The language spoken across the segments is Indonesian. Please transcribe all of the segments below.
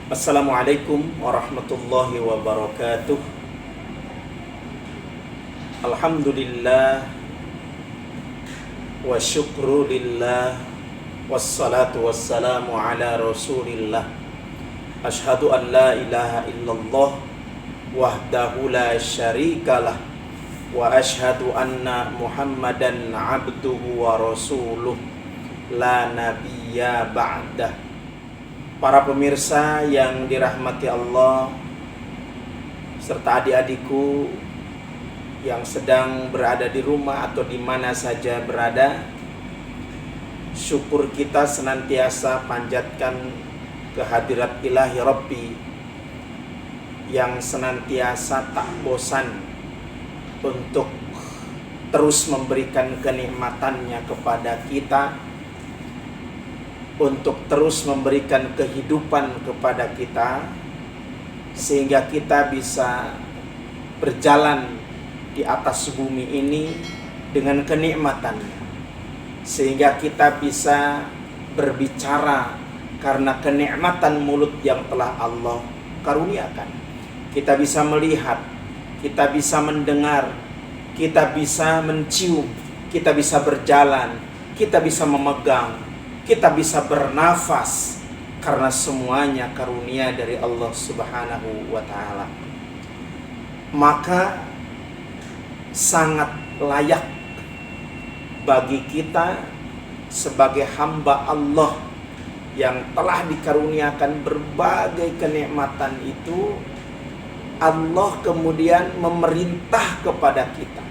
Assalamualaikum warahmatullahi wabarakatuh. Alhamdulillah wa syukru lillah wassalatu wassalamu ala rasulillah. Ashhadu an la ilaha illallah wahdahu la syarikalah wa ashhadu anna Muhammadan abduhu wa rasuluh la nabiyya ba'dah. Para pemirsa yang dirahmati Allah serta adik-adikku yang sedang berada di rumah atau di mana saja berada, syukur kita senantiasa panjatkan kehadirat Ilahi Rabbi yang senantiasa tak bosan untuk terus memberikan kenikmatannya kepada kita, untuk terus memberikan kehidupan kepada kita, sehingga kita bisa berjalan di atas bumi ini dengan kenikmatannya, sehingga kita bisa berbicara karena kenikmatan mulut yang telah Allah karuniakan. Kita bisa melihat, kita bisa mendengar, kita bisa mencium, kita bisa berjalan, kita bisa memegang, kita bisa bernafas, karena semuanya karunia dari Allah Subhanahu wa ta'ala. Maka sangat layak bagi kita sebagai hamba Allah yang telah dikaruniakan berbagai kenikmatan itu, Allah kemudian memerintah kepada kita.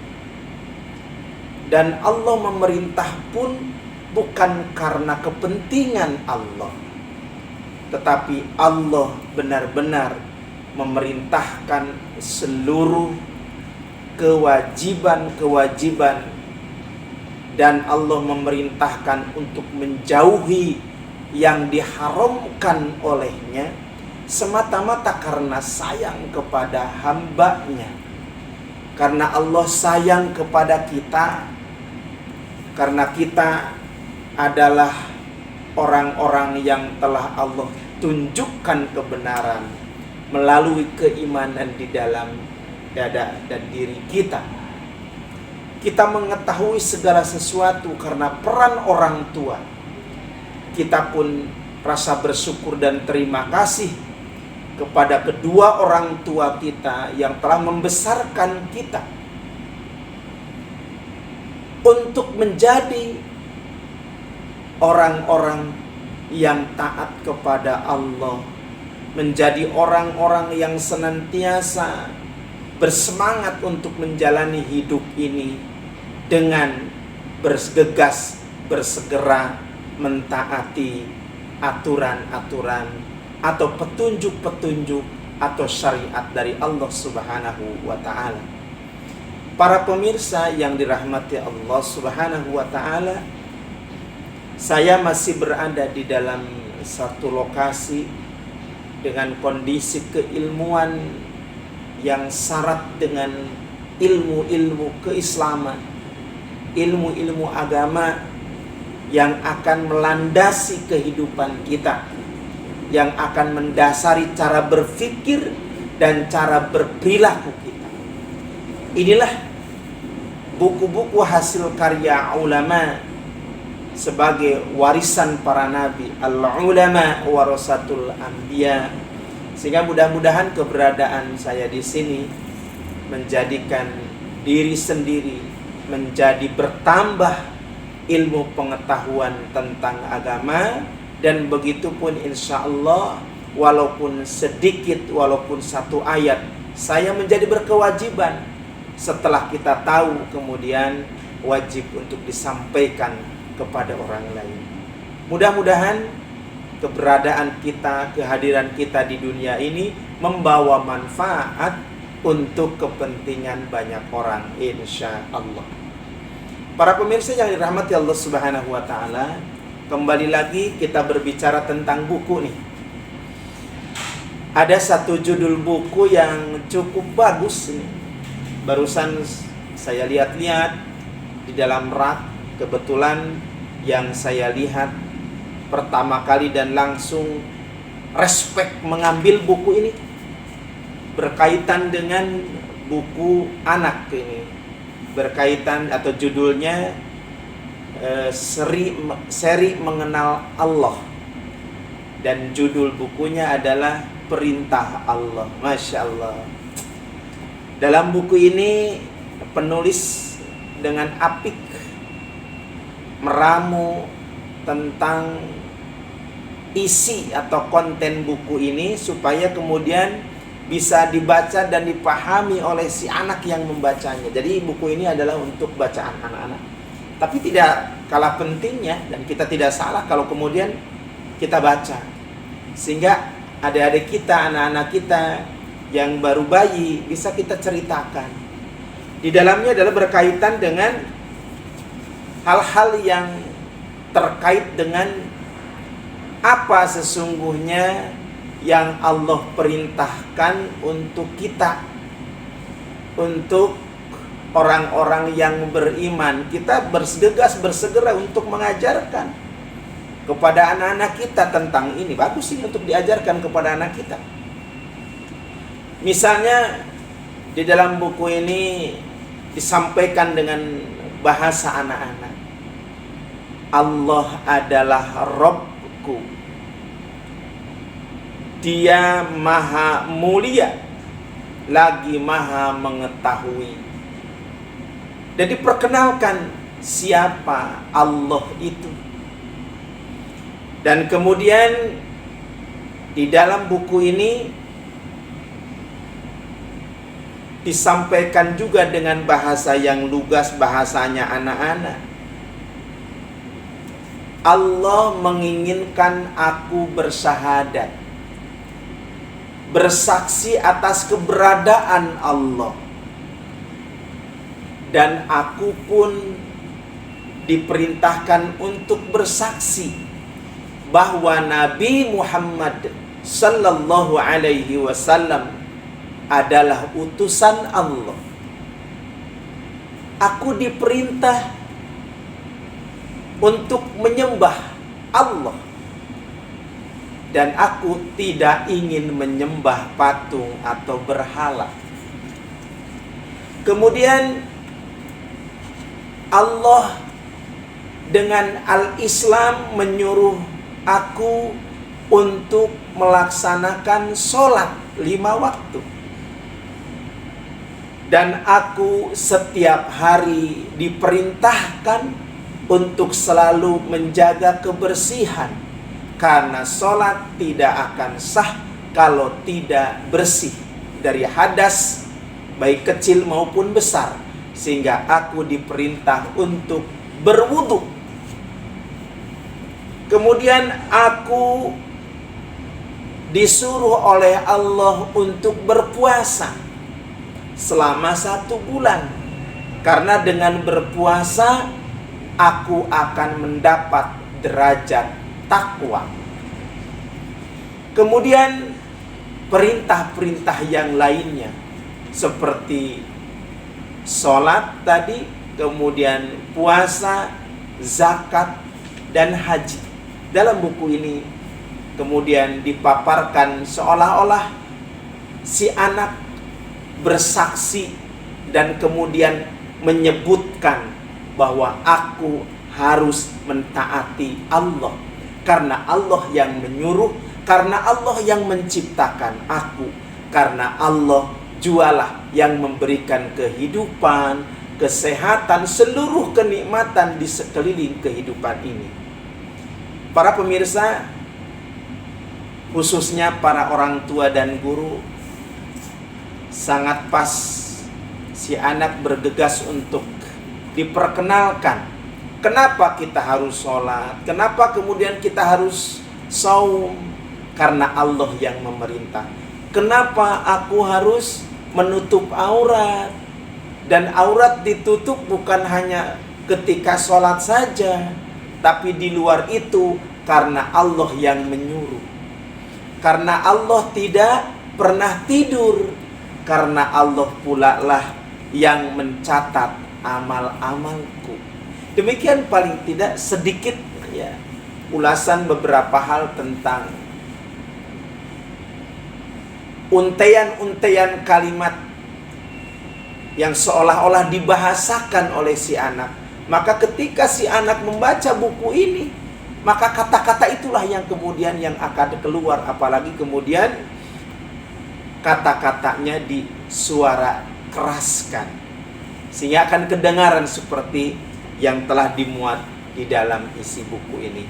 Dan Allah memerintah pun bukan karena kepentingan Allah, tetapi Allah benar-benar memerintahkan seluruh kewajiban-kewajiban, dan Allah memerintahkan untuk menjauhi yang diharamkan olehnya semata-mata karena sayang kepada hambanya. Karena Allah sayang kepada kita, karena kita adalah orang-orang yang telah Allah tunjukkan kebenaran melalui keimanan di dalam dada dan diri kita. Kita mengetahui segala sesuatu karena peran orang tua. Kita pun rasa bersyukur dan terima kasih kepada kedua orang tua kita yang telah membesarkan kita untuk menjadi orang-orang yang taat kepada Allah, menjadi orang-orang yang senantiasa bersemangat untuk menjalani hidup ini dengan bergegas, bersegera mentaati aturan-aturan atau petunjuk-petunjuk atau syariat dari Allah Subhanahu wa ta'ala. Para pemirsa yang dirahmati Allah Subhanahu wa ta'ala, saya masih berada di dalam satu lokasi dengan kondisi keilmuan yang syarat dengan ilmu-ilmu keislaman, ilmu-ilmu agama yang akan melandasi kehidupan kita, yang akan mendasari cara berpikir dan cara berperilaku kita. Inilah buku-buku hasil karya ulama sebagai warisan para nabi. Al-ulama warasatul anbiya. Sehingga mudah-mudahan keberadaan saya di sini menjadikan diri sendiri menjadi bertambah ilmu pengetahuan tentang agama, dan begitu pun insya Allah walaupun sedikit, walaupun satu ayat, saya menjadi berkewajiban setelah kita tahu kemudian wajib untuk disampaikan kepada orang lain. Mudah-mudahan keberadaan kita, kehadiran kita di dunia ini membawa manfaat untuk kepentingan banyak orang, insya Allah. Para pemirsa yang dirahmati Allah Subhanahu wa ta'ala, kembali lagi kita berbicara tentang buku nih. Ada satu judul buku yang cukup bagus nih. Barusan saya lihat-lihat di dalam rak, kebetulan yang saya lihat pertama kali dan langsung respect mengambil buku ini berkaitan dengan buku anak ini, berkaitan atau judulnya seri mengenal Allah, dan judul bukunya adalah Perintah Allah. Masya Allah. Dalam buku ini penulis dengan apik meramu tentang isi atau konten buku ini supaya kemudian bisa dibaca dan dipahami oleh si anak yang membacanya. Jadi buku ini adalah untuk bacaan anak-anak. Tapi tidak kalah pentingnya, dan kita tidak salah kalau kemudian kita baca, sehingga adik-adik kita, anak-anak kita yang baru bayi bisa kita ceritakan. Di dalamnya adalah berkaitan dengan hal-hal yang terkait dengan apa sesungguhnya yang Allah perintahkan untuk kita, untuk orang-orang yang beriman. Kita bersegera untuk mengajarkan kepada anak-anak kita tentang ini. Bagus sih untuk diajarkan kepada anak kita. Misalnya di dalam buku ini disampaikan dengan bahasa anak-anak. Allah adalah Rabbku. Dia maha mulia, lagi maha mengetahui. Dan diperkenalkan siapa Allah itu. Dan kemudian di dalam buku ini disampaikan juga dengan bahasa yang lugas, bahasanya anak-anak. Allah menginginkan aku bersyahadat, bersaksi atas keberadaan Allah. Dan aku pun diperintahkan untuk bersaksi bahwa Nabi Muhammad sallallahu alaihi wasallam adalah utusan Allah. Aku diperintah untuk menyembah Allah, dan aku tidak ingin menyembah patung atau berhala. Kemudian Allah dengan al-Islam menyuruh aku untuk melaksanakan sholat 5 waktu. Dan aku setiap hari diperintahkan untuk selalu menjaga kebersihan, karena sholat tidak akan sah kalau tidak bersih dari hadas, baik kecil maupun besar. Sehingga aku diperintah untuk berwudu. Kemudian aku disuruh oleh Allah untuk berpuasa selama 1 bulan. Karena dengan berpuasa aku akan mendapat derajat takwa. Kemudian perintah-perintah yang lainnya seperti sholat tadi, kemudian puasa, zakat, dan haji. Dalam buku ini kemudian dipaparkan seolah-olah si anak bersaksi dan kemudian menyebutkan bahwa aku harus mentaati Allah, karena Allah yang menyuruh, karena Allah yang menciptakan aku, karena Allah jualah yang memberikan kehidupan, kesehatan, seluruh kenikmatan di sekeliling kehidupan ini. Para pemirsa, khususnya para orang tua dan guru, sangat pas si anak bergegas untuk diperkenalkan. Kenapa kita harus sholat? Kenapa kemudian kita harus saum? Karena Allah yang memerintah. Kenapa aku harus menutup aurat? Dan aurat ditutup bukan hanya ketika sholat saja, tapi di luar itu karena Allah yang menyuruh. Karena Allah tidak pernah tidur, karena Allah pula lah yang mencatat amal-amalku. Demikian paling tidak sedikit ya ulasan beberapa hal tentang untaian-untaian kalimat yang seolah-olah dibahasakan oleh si anak. Maka ketika si anak membaca buku ini, maka kata-kata itulah yang kemudian yang akan keluar. Apalagi kemudian kata-katanya disuara keraskan, sehingga akan kedengaran seperti yang telah dimuat di dalam isi buku ini.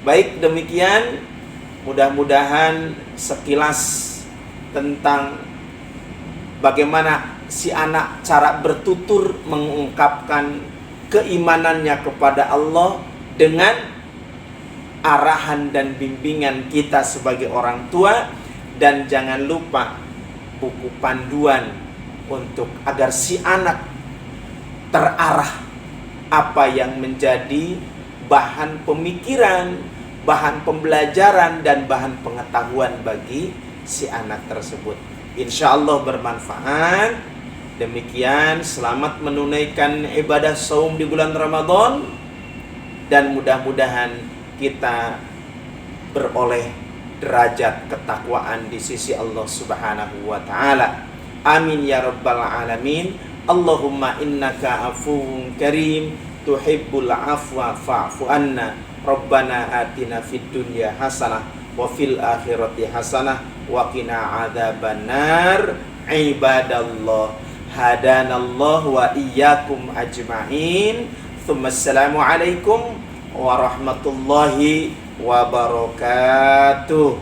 Baik, demikian mudah-mudahan sekilas tentang bagaimana si anak cara bertutur mengungkapkan keimanannya kepada Allah dengan arahan dan bimbingan kita sebagai orang tua. Dan jangan lupa buku panduan untuk agar si anak terarah apa yang menjadi bahan pemikiran, bahan pembelajaran, dan bahan pengetahuan bagi si anak tersebut. Insya Allah bermanfaat. Demikian, selamat menunaikan ibadah saum di bulan Ramadan, dan mudah-mudahan kita beroleh derajat ketakwaan di sisi Allah Subhanahu wa taala. Amin ya rabbal alamin. Allahumma innaka afuwun karim tuhibbul afwa fa'fu anna. Rabbana atina fid dunya hasanah wa fil akhirati hasanah wa qina adzabannar. Ibadallah, hadanallahu wa iyyakum ajma'in. Assalamualaikum warahmatullahi wabarakatuh.